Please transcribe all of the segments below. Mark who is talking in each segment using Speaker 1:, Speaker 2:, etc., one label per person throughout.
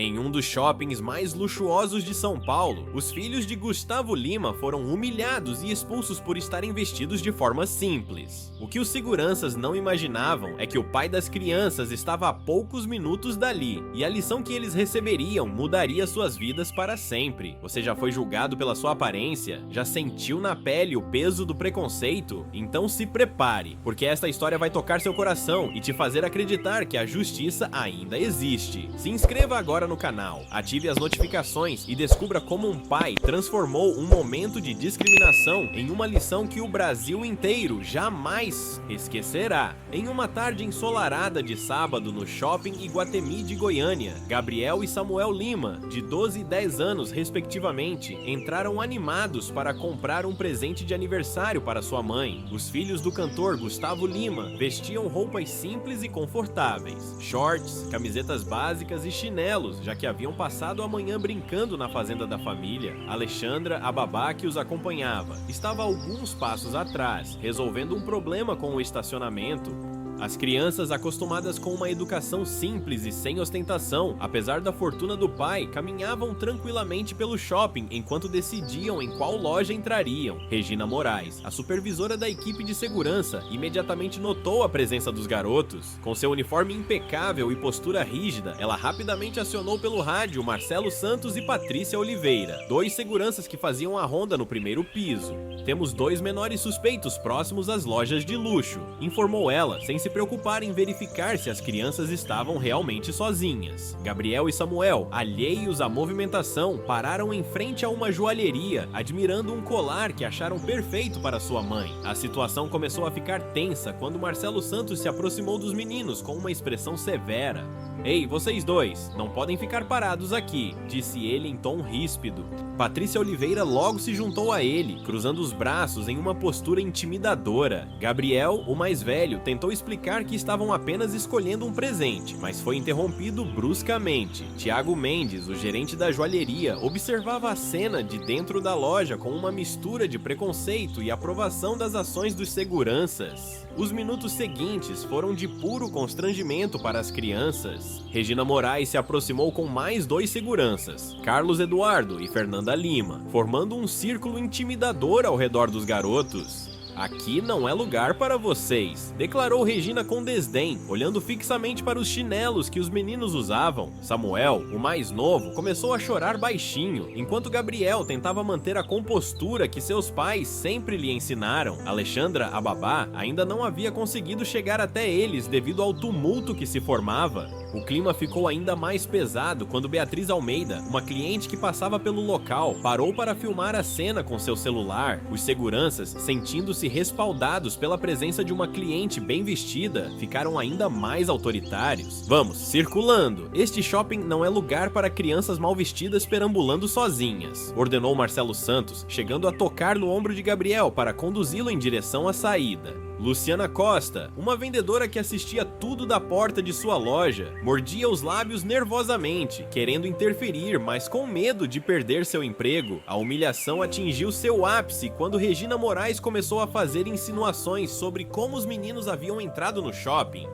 Speaker 1: Em um dos shoppings mais luxuosos de São Paulo, os filhos de Gustavo Lima foram humilhados e expulsos por estarem vestidos de forma simples. O que os seguranças não imaginavam é que o pai das crianças estava a poucos minutos dali, e a lição que eles receberiam mudaria suas vidas para sempre. Você já foi julgado pela sua aparência? Já sentiu na pele o peso do preconceito? Então se prepare, porque esta história vai tocar seu coração e te fazer acreditar que a justiça ainda existe. Se inscreva agora no canal, ative as notificações e descubra como um pai transformou um momento de discriminação em uma lição que o Brasil inteiro jamais esquecerá. Em uma tarde ensolarada de sábado no shopping Iguatemi de Goiânia, Gabriel e Samuel Lima, de 12 e 10 anos respectivamente, entraram animados para comprar um presente de aniversário para sua mãe. Os filhos do cantor Gustavo Lima vestiam roupas simples e confortáveis, shorts, camisetas básicas e chinelos, já que haviam passado a manhã brincando na fazenda da família. Alexandra, a babá que os acompanhava, estava alguns passos atrás, resolvendo um problema com o estacionamento. As crianças, acostumadas com uma educação simples e sem ostentação, apesar da fortuna do pai, caminhavam tranquilamente pelo shopping enquanto decidiam em qual loja entrariam. Regina Moraes, a supervisora da equipe de segurança, imediatamente notou a presença dos garotos. Com seu uniforme impecável e postura rígida, ela rapidamente acionou pelo rádio Marcelo Santos e Patrícia Oliveira, dois seguranças que faziam a ronda no primeiro piso. Temos dois menores suspeitos próximos às lojas de luxo, informou ela, sem se preocupar em verificar se as crianças estavam realmente sozinhas. Gabriel e Samuel, alheios à movimentação, pararam em frente a uma joalheria, admirando um colar que acharam perfeito para sua mãe. A situação começou a ficar tensa quando Marcelo Santos se aproximou dos meninos com uma expressão severa. "Ei, vocês dois, não podem ficar parados aqui", disse ele em tom ríspido. Patrícia Oliveira logo se juntou a ele, cruzando os braços em uma postura intimidadora. Gabriel, o mais velho, tentou explicar que estavam apenas escolhendo um presente, mas foi interrompido bruscamente. Tiago Mendes, o gerente da joalheria, observava a cena de dentro da loja com uma mistura de preconceito e aprovação das ações dos seguranças. Os minutos seguintes foram de puro constrangimento para as crianças. Regina Moraes se aproximou com mais dois seguranças, Carlos Eduardo e Fernanda Lima, formando um círculo intimidador ao redor dos garotos. "Aqui não é lugar para vocês", declarou Regina com desdém, olhando fixamente para os chinelos que os meninos usavam. Samuel, o mais novo, começou a chorar baixinho, enquanto Gabriel tentava manter a compostura que seus pais sempre lhe ensinaram. Alexandra, a babá, ainda não havia conseguido chegar até eles devido ao tumulto que se formava. O clima ficou ainda mais pesado quando Beatriz Almeida, uma cliente que passava pelo local, parou para filmar a cena com seu celular. Os seguranças, sentindo-se respaldados pela presença de uma cliente bem vestida, ficaram ainda mais autoritários. "Vamos, circulando! Este shopping não é lugar para crianças mal vestidas perambulando sozinhas", ordenou Marcelo Santos, chegando a tocar no ombro de Gabriel para conduzi-lo em direção à saída. Luciana Costa, uma vendedora que assistia tudo da porta de sua loja, mordia os lábios nervosamente, querendo interferir, mas com medo de perder seu emprego. A humilhação atingiu seu ápice quando Regina Moraes começou a fazer insinuações sobre como os meninos haviam entrado no shopping.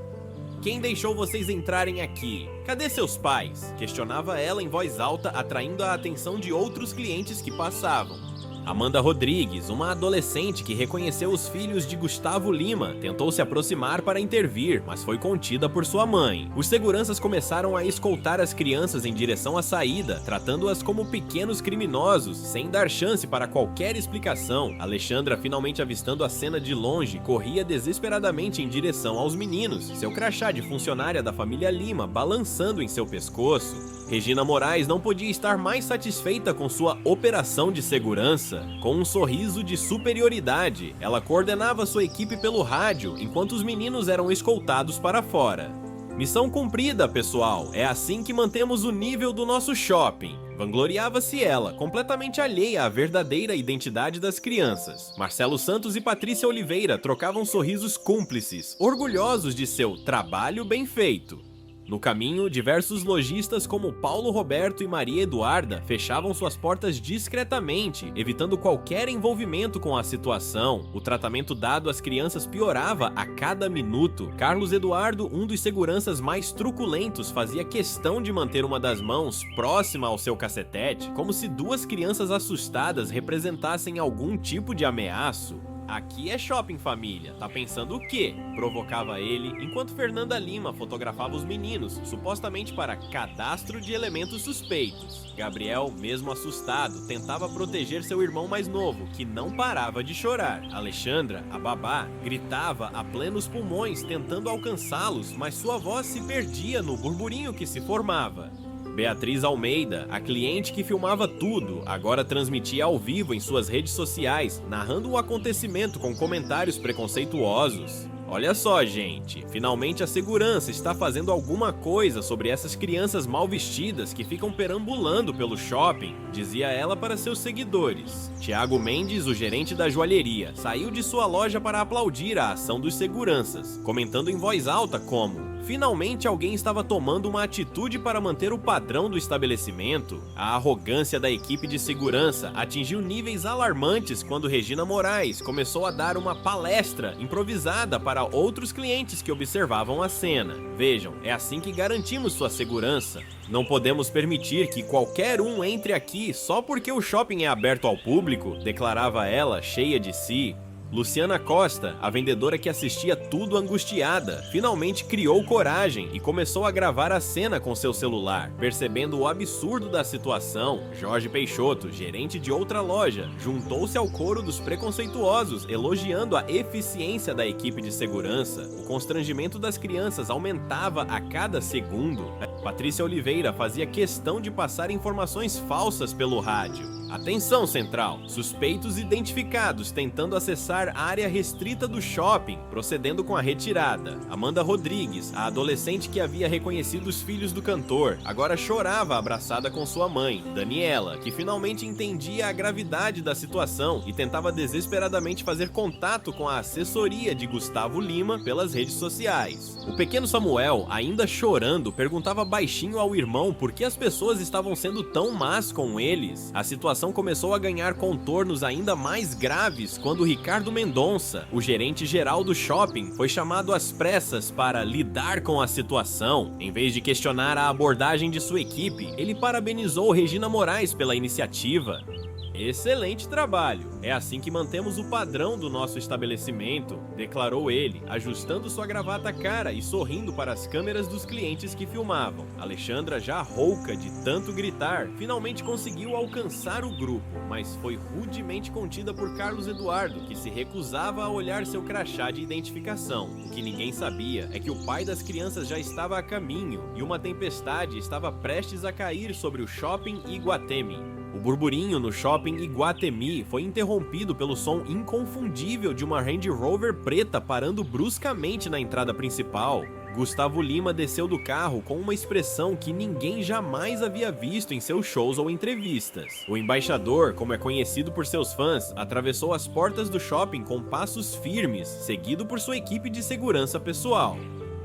Speaker 1: "Quem deixou vocês entrarem aqui? Cadê seus pais?", questionava ela em voz alta, atraindo a atenção de outros clientes que passavam. Amanda Rodrigues, uma adolescente que reconheceu os filhos de Gustavo Lima, tentou se aproximar para intervir, mas foi contida por sua mãe. Os seguranças começaram a escoltar as crianças em direção à saída, tratando-as como pequenos criminosos, sem dar chance para qualquer explicação. Alexandra, finalmente avistando a cena de longe, corria desesperadamente em direção aos meninos, seu crachá de funcionária da família Lima balançando em seu pescoço. Regina Moraes não podia estar mais satisfeita com sua operação de segurança. Com um sorriso de superioridade, ela coordenava sua equipe pelo rádio, enquanto os meninos eram escoltados para fora. "Missão cumprida, pessoal, é assim que mantemos o nível do nosso shopping", vangloriava-se ela, completamente alheia à verdadeira identidade das crianças. Marcelo Santos e Patrícia Oliveira trocavam sorrisos cúmplices, orgulhosos de seu trabalho bem feito. No caminho, diversos lojistas como Paulo Roberto e Maria Eduarda fechavam suas portas discretamente, evitando qualquer envolvimento com a situação. O tratamento dado às crianças piorava a cada minuto. Carlos Eduardo, um dos seguranças mais truculentos, fazia questão de manter uma das mãos próxima ao seu cacetete, como se duas crianças assustadas representassem algum tipo de ameaço. "Aqui é shopping, família. Tá pensando o quê?", provocava ele, enquanto Fernanda Lima fotografava os meninos, supostamente para cadastro de elementos suspeitos. Gabriel, mesmo assustado, tentava proteger seu irmão mais novo, que não parava de chorar. Alexandra, a babá, gritava a plenos pulmões tentando alcançá-los, mas sua voz se perdia no burburinho que se formava. Beatriz Almeida, a cliente que filmava tudo, agora transmitia ao vivo em suas redes sociais, narrando o acontecimento com comentários preconceituosos. "Olha só, gente, finalmente a segurança está fazendo alguma coisa sobre essas crianças mal vestidas que ficam perambulando pelo shopping", dizia ela para seus seguidores. Tiago Mendes, o gerente da joalheria, saiu de sua loja para aplaudir a ação dos seguranças, comentando em voz alta como: "Finalmente alguém estava tomando uma atitude para manter o padrão do estabelecimento". A arrogância da equipe de segurança atingiu níveis alarmantes quando Regina Moraes começou a dar uma palestra improvisada para outros clientes que observavam a cena. "Vejam, é assim que garantimos sua segurança. Não podemos permitir que qualquer um entre aqui só porque o shopping é aberto ao público", declarava ela, cheia de si. Luciana Costa, a vendedora que assistia tudo angustiada, finalmente criou coragem e começou a gravar a cena com seu celular. Percebendo o absurdo da situação, Jorge Peixoto, gerente de outra loja, juntou-se ao coro dos preconceituosos, elogiando a eficiência da equipe de segurança. O constrangimento das crianças aumentava a cada segundo. Patrícia Oliveira fazia questão de passar informações falsas pelo rádio. "Atenção, Central! Suspeitos identificados tentando acessar a área restrita do shopping, procedendo com a retirada". Amanda Rodrigues, a adolescente que havia reconhecido os filhos do cantor, agora chorava abraçada com sua mãe, Daniela, que finalmente entendia a gravidade da situação e tentava desesperadamente fazer contato com a assessoria de Gustavo Lima pelas redes sociais. O pequeno Samuel, ainda chorando, perguntava baixinho ao irmão por que as pessoas estavam sendo tão más com eles. A situação começou a ganhar contornos ainda mais graves quando Ricardo Mendonça, o gerente geral do shopping, foi chamado às pressas para lidar com a situação. Em vez de questionar a abordagem de sua equipe, ele parabenizou Regina Moraes pela iniciativa. "Excelente trabalho! É assim que mantemos o padrão do nosso estabelecimento", declarou ele, ajustando sua gravata cara e sorrindo para as câmeras dos clientes que filmavam. Alexandra, já rouca de tanto gritar, finalmente conseguiu alcançar o grupo, mas foi rudemente contida por Carlos Eduardo, que se recusava a olhar seu crachá de identificação. O que ninguém sabia é que o pai das crianças já estava a caminho e uma tempestade estava prestes a cair sobre o shopping Iguatemi. O burburinho no shopping Iguatemi foi interrompido pelo som inconfundível de uma Range Rover preta parando bruscamente na entrada principal. Gustavo Lima desceu do carro com uma expressão que ninguém jamais havia visto em seus shows ou entrevistas. O embaixador, como é conhecido por seus fãs, atravessou as portas do shopping com passos firmes, seguido por sua equipe de segurança pessoal.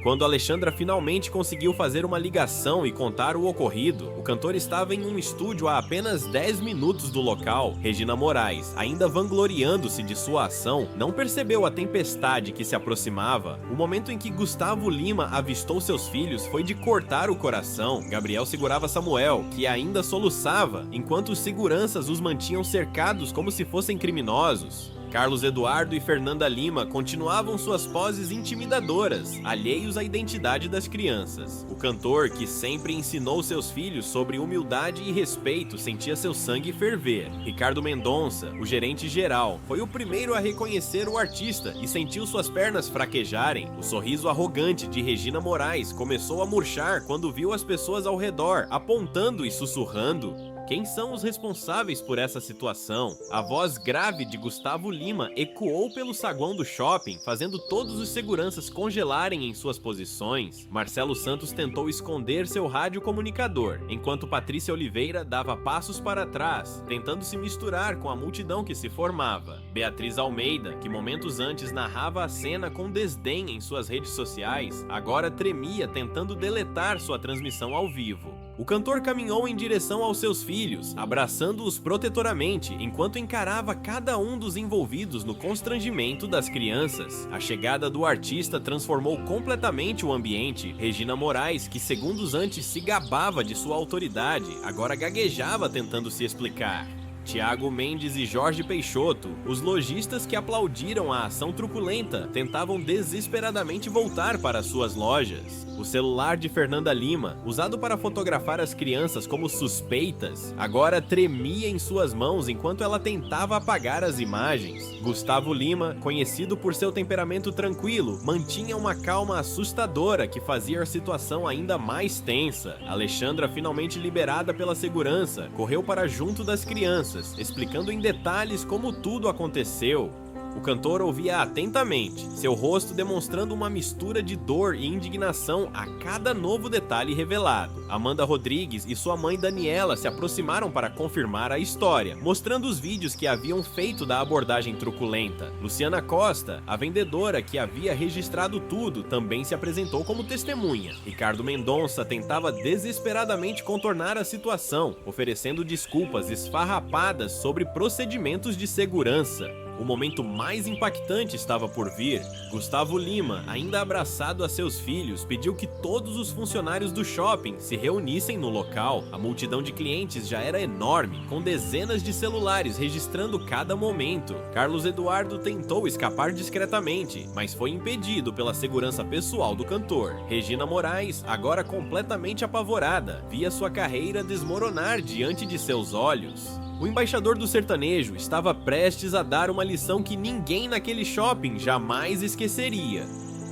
Speaker 1: Quando Alexandra finalmente conseguiu fazer uma ligação e contar o ocorrido, o cantor estava em um estúdio a apenas 10 minutos do local. Regina Moraes, ainda vangloriando-se de sua ação, não percebeu a tempestade que se aproximava. O momento em que Gustavo Lima avistou seus filhos foi de cortar o coração. Gabriel segurava Samuel, que ainda soluçava, enquanto os seguranças os mantinham cercados como se fossem criminosos. Carlos Eduardo e Fernanda Lima continuavam suas poses intimidadoras, alheios à identidade das crianças. O cantor, que sempre ensinou seus filhos sobre humildade e respeito, sentia seu sangue ferver. Ricardo Mendonça, o gerente geral, foi o primeiro a reconhecer o artista e sentiu suas pernas fraquejarem. O sorriso arrogante de Regina Moraes começou a murchar quando viu as pessoas ao redor, apontando e sussurrando: Quem são os responsáveis por essa situação? A voz grave de Gustavo Lima ecoou pelo saguão do shopping, fazendo todos os seguranças congelarem em suas posições. Marcelo Santos tentou esconder seu rádio comunicador, enquanto Patrícia Oliveira dava passos para trás, tentando se misturar com a multidão que se formava. Beatriz Almeida, que momentos antes narrava a cena com desdém em suas redes sociais, agora tremia tentando deletar sua transmissão ao vivo. O cantor caminhou em direção aos seus filhos, abraçando-os protetoramente, enquanto encarava cada um dos envolvidos no constrangimento das crianças. A chegada do artista transformou completamente o ambiente. Regina Moraes, que segundos antes se gabava de sua autoridade, agora gaguejava tentando se explicar. Thiago Mendes e Jorge Peixoto, os lojistas que aplaudiram a ação truculenta, tentavam desesperadamente voltar para suas lojas. O celular de Fernanda Lima, usado para fotografar as crianças como suspeitas, agora tremia em suas mãos enquanto ela tentava apagar as imagens. Gustavo Lima, conhecido por seu temperamento tranquilo, mantinha uma calma assustadora que fazia a situação ainda mais tensa. Alexandra, finalmente liberada pela segurança, correu para junto das crianças, explicando em detalhes como tudo aconteceu. O cantor ouvia atentamente, seu rosto demonstrando uma mistura de dor e indignação a cada novo detalhe revelado. Amanda Rodrigues e sua mãe Daniela se aproximaram para confirmar a história, mostrando os vídeos que haviam feito da abordagem truculenta. Luciana Costa, a vendedora que havia registrado tudo, também se apresentou como testemunha. Ricardo Mendonça tentava desesperadamente contornar a situação, oferecendo desculpas esfarrapadas sobre procedimentos de segurança. O momento mais impactante estava por vir. Gustavo Lima, ainda abraçado a seus filhos, pediu que todos os funcionários do shopping se reunissem no local. A multidão de clientes já era enorme, com dezenas de celulares registrando cada momento. Carlos Eduardo tentou escapar discretamente, mas foi impedido pela segurança pessoal do cantor. Regina Moraes, agora completamente apavorada, via sua carreira desmoronar diante de seus olhos. O embaixador do sertanejo estava prestes a dar uma lição que ninguém naquele shopping jamais esqueceria.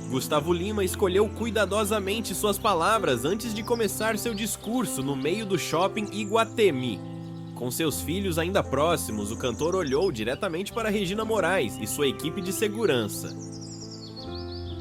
Speaker 1: Gustavo Lima escolheu cuidadosamente suas palavras antes de começar seu discurso no meio do shopping Iguatemi. Com seus filhos ainda próximos, o cantor olhou diretamente para Regina Moraes e sua equipe de segurança.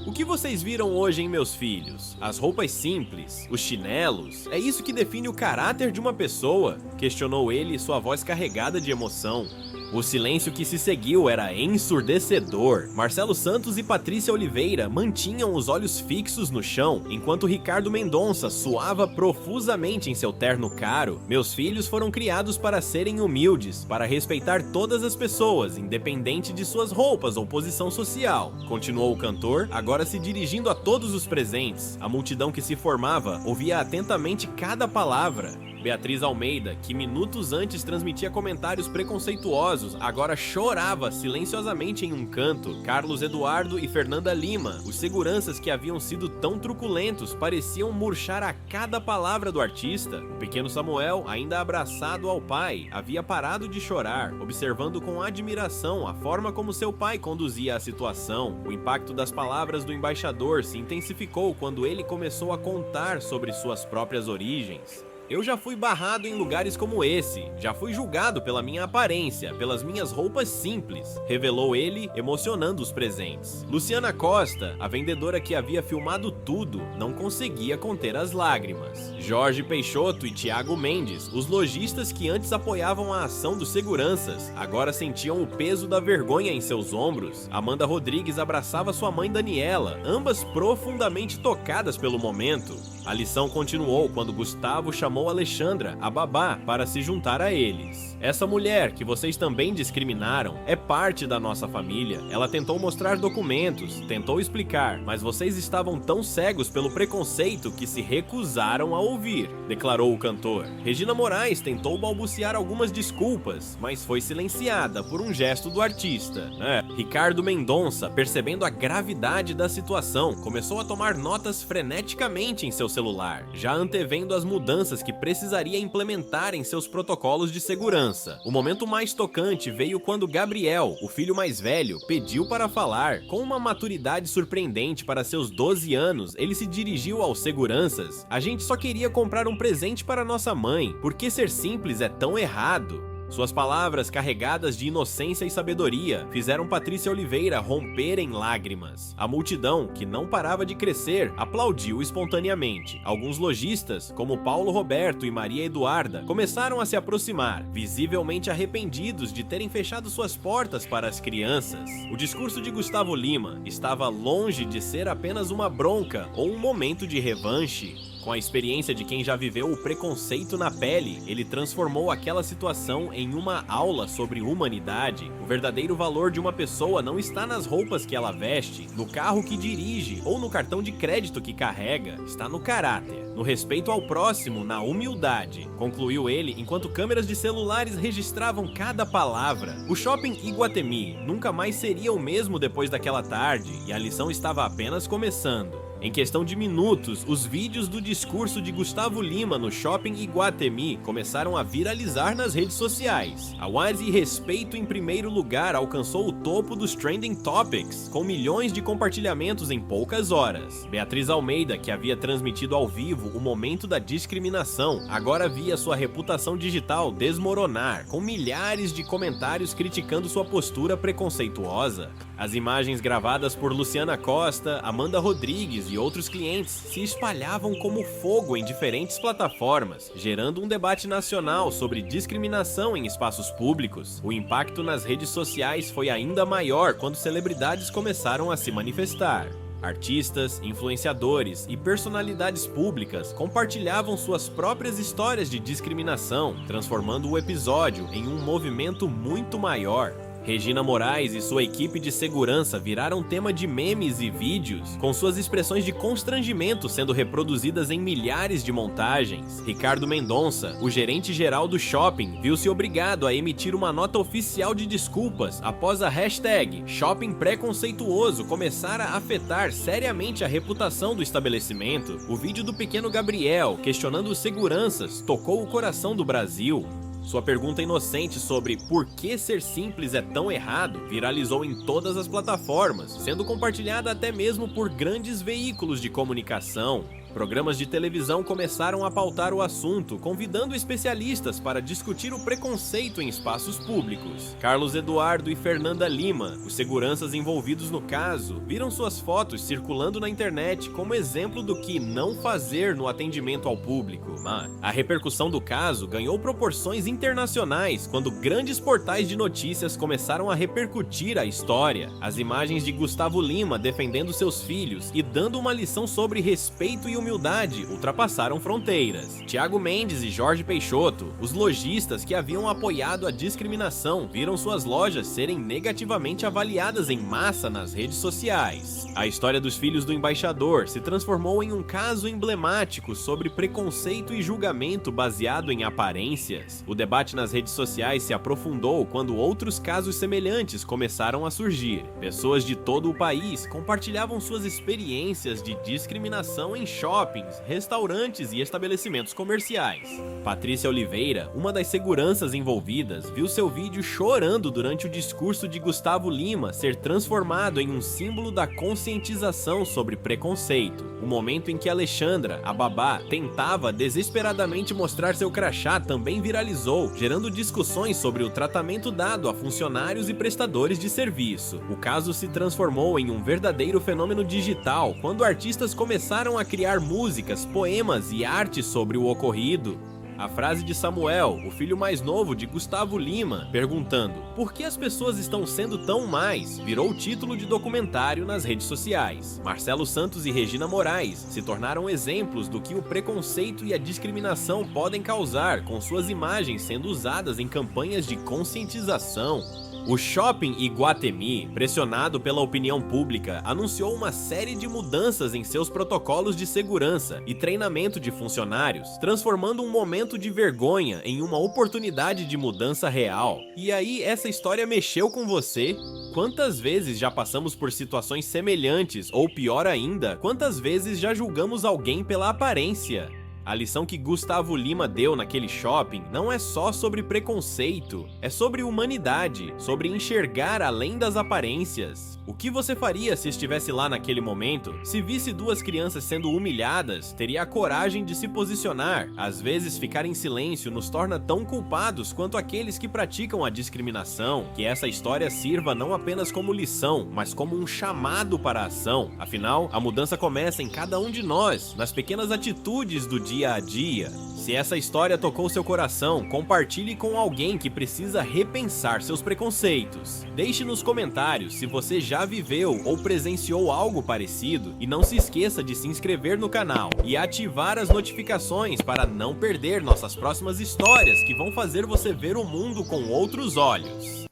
Speaker 1: O que vocês viram hoje em meus filhos? As roupas simples? Os chinelos? É isso que define o caráter de uma pessoa? Questionou ele, sua voz carregada de emoção. O silêncio que se seguiu era ensurdecedor. Marcelo Santos e Patrícia Oliveira mantinham os olhos fixos no chão, enquanto Ricardo Mendonça suava profusamente em seu terno caro. Meus filhos foram criados para serem humildes, para respeitar todas as pessoas, independente de suas roupas ou posição social. Continuou o cantor, agora se dirigindo a todos os presentes. A multidão que se formava ouvia atentamente cada palavra. Beatriz Almeida, que minutos antes transmitia comentários preconceituosos, agora chorava silenciosamente em um canto. Carlos Eduardo e Fernanda Lima, os seguranças que haviam sido tão truculentos, pareciam murchar a cada palavra do artista. O pequeno Samuel, ainda abraçado ao pai, havia parado de chorar, observando com admiração a forma como seu pai conduzia a situação. O impacto das palavras do embaixador se intensificou quando ele começou a contar sobre suas próprias origens. Eu já fui barrado em lugares como esse, já fui julgado pela minha aparência, pelas minhas roupas simples, revelou ele, emocionando os presentes. Luciana Costa, a vendedora que havia filmado tudo, não conseguia conter as lágrimas. Jorge Peixoto e Thiago Mendes, os lojistas que antes apoiavam a ação dos seguranças, agora sentiam o peso da vergonha em seus ombros. Amanda Rodrigues abraçava sua mãe Daniela, ambas profundamente tocadas pelo momento. A lição continuou quando Gustavo chamou Alexandra, a babá, para se juntar a eles. Essa mulher, que vocês também discriminaram, é parte da nossa família. Ela tentou mostrar documentos, tentou explicar, mas vocês estavam tão cegos pelo preconceito que se recusaram a ouvir, declarou o cantor. Regina Moraes tentou balbuciar algumas desculpas, mas foi silenciada por um gesto do artista. Ricardo Mendonça, percebendo a gravidade da situação, começou a tomar notas freneticamente em seu celular, já antevendo as mudanças que precisaria implementar em seus protocolos de segurança. O momento mais tocante veio quando Gabriel, o filho mais velho, pediu para falar. Com uma maturidade surpreendente para seus 12 anos, ele se dirigiu aos seguranças. A gente só queria comprar um presente para nossa mãe. Por que ser simples é tão errado? Suas palavras, carregadas de inocência e sabedoria, fizeram Patrícia Oliveira romper em lágrimas. A multidão, que não parava de crescer, aplaudiu espontaneamente. Alguns lojistas, como Paulo Roberto e Maria Eduarda, começaram a se aproximar, visivelmente arrependidos de terem fechado suas portas para as crianças. O discurso de Gustavo Lima estava longe de ser apenas uma bronca ou um momento de revanche. Com a experiência de quem já viveu o preconceito na pele, ele transformou aquela situação em uma aula sobre humanidade. O verdadeiro valor de uma pessoa não está nas roupas que ela veste, no carro que dirige ou no cartão de crédito que carrega, está no caráter, no respeito ao próximo, na humildade, concluiu ele enquanto câmeras de celulares registravam cada palavra. O shopping Iguatemi nunca mais seria o mesmo depois daquela tarde e a lição estava apenas começando. Em questão de minutos, os vídeos do discurso de Gustavo Lima no shopping Iguatemi começaram a viralizar nas redes sociais. A Wise Respeito em primeiro lugar alcançou o topo dos Trending Topics, com milhões de compartilhamentos em poucas horas. Beatriz Almeida, que havia transmitido ao vivo o momento da discriminação, agora via sua reputação digital desmoronar, com milhares de comentários criticando sua postura preconceituosa. As imagens gravadas por Luciana Costa, Amanda Rodrigues e outros clientes se espalhavam como fogo em diferentes plataformas, gerando um debate nacional sobre discriminação em espaços públicos. O impacto nas redes sociais foi ainda maior quando celebridades começaram a se manifestar. Artistas, influenciadores e personalidades públicas compartilhavam suas próprias histórias de discriminação, transformando o episódio em um movimento muito maior. Regina Moraes e sua equipe de segurança viraram tema de memes e vídeos, com suas expressões de constrangimento sendo reproduzidas em milhares de montagens. Ricardo Mendonça, o gerente-geral do shopping, viu-se obrigado a emitir uma nota oficial de desculpas após a hashtag Shopping Preconceituoso começar a afetar seriamente a reputação do estabelecimento. O vídeo do pequeno Gabriel, questionando os seguranças, tocou o coração do Brasil. Sua pergunta inocente sobre por que ser simples é tão errado viralizou em todas as plataformas, sendo compartilhada até mesmo por grandes veículos de comunicação. Programas de televisão começaram a pautar o assunto, convidando especialistas para discutir o preconceito em espaços públicos. Carlos Eduardo e Fernanda Lima, os seguranças envolvidos no caso, viram suas fotos circulando na internet como exemplo do que não fazer no atendimento ao público. Mas a repercussão do caso ganhou proporções internacionais quando grandes portais de notícias começaram a repercutir a história. As imagens de Gustavo Lima defendendo seus filhos e dando uma lição sobre respeito e humildade ultrapassaram fronteiras. Thiago Mendes e Jorge Peixoto, os lojistas que haviam apoiado a discriminação, viram suas lojas serem negativamente avaliadas em massa nas redes sociais. A história dos filhos do embaixador se transformou em um caso emblemático sobre preconceito e julgamento baseado em aparências. O debate nas redes sociais se aprofundou quando outros casos semelhantes começaram a surgir. Pessoas de todo o país compartilhavam suas experiências de discriminação em shoppings, restaurantes e estabelecimentos comerciais. Patrícia Oliveira, uma das seguranças envolvidas, viu seu vídeo chorando durante o discurso de Gustavo Lima ser transformado em um símbolo da conscientização sobre preconceito. O momento em que Alexandra, a babá, tentava desesperadamente mostrar seu crachá também viralizou, gerando discussões sobre o tratamento dado a funcionários e prestadores de serviço. O caso se transformou em um verdadeiro fenômeno digital quando artistas começaram a criar músicas, poemas e arte sobre o ocorrido. A frase de Samuel, o filho mais novo de Gustavo Lima, perguntando por que as pessoas estão sendo tão mais, virou título de documentário nas redes sociais. Marcelo Santos e Regina Moraes se tornaram exemplos do que o preconceito e a discriminação podem causar, com suas imagens sendo usadas em campanhas de conscientização. O shopping Iguatemi, pressionado pela opinião pública, anunciou uma série de mudanças em seus protocolos de segurança e treinamento de funcionários, transformando um momento de vergonha em uma oportunidade de mudança real. E aí, essa história mexeu com você? Quantas vezes já passamos por situações semelhantes, ou pior ainda, quantas vezes já julgamos alguém pela aparência? A lição que Gustavo Lima deu naquele shopping não é só sobre preconceito, é sobre humanidade, sobre enxergar além das aparências. O que você faria se estivesse lá naquele momento? Se visse duas crianças sendo humilhadas, teria a coragem de se posicionar. Às vezes, ficar em silêncio nos torna tão culpados quanto aqueles que praticam a discriminação. Que essa história sirva não apenas como lição, mas como um chamado para a ação. Afinal, a mudança começa em cada um de nós, nas pequenas atitudes do dia a dia. Se essa história tocou seu coração, compartilhe com alguém que precisa repensar seus preconceitos. Deixe nos comentários se você já viveu ou presenciou algo parecido e não se esqueça de se inscrever no canal e ativar as notificações para não perder nossas próximas histórias que vão fazer você ver o mundo com outros olhos.